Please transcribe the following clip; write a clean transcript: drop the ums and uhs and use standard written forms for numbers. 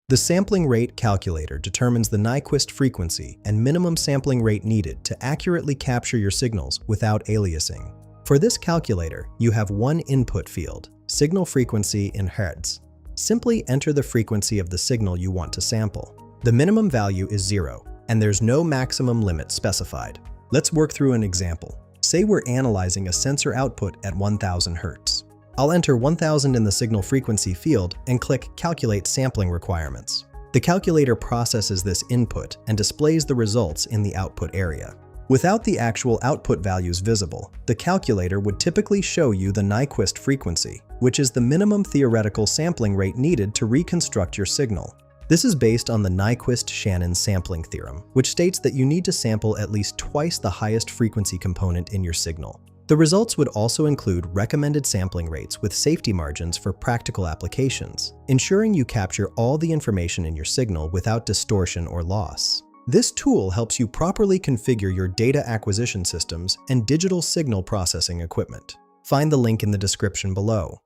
The sampling rate calculator determines the Nyquist frequency and minimum sampling rate needed to accurately capture your signals without aliasing. For this calculator, you have one input field, signal frequency in Hertz. Simply enter the frequency of the signal you want to sample. The minimum value is 0, and there's no maximum limit specified. Let's work through an example. Say we're analyzing a sensor output at 1000 Hz. I'll enter 1000 in the signal frequency field and click Calculate Sampling Requirements. The calculator processes this input and displays the results in the output area. Without the actual output values visible, the calculator would typically show you the Nyquist frequency, which is the minimum theoretical sampling rate needed to reconstruct your signal. This is based on the Nyquist-Shannon sampling theorem, which states that you need to sample at least twice the highest frequency component in your signal. The results would also include recommended sampling rates with safety margins for practical applications, ensuring you capture all the information in your signal without distortion or loss. This tool helps you properly configure your data acquisition systems and digital signal processing equipment. Find the link in the description below.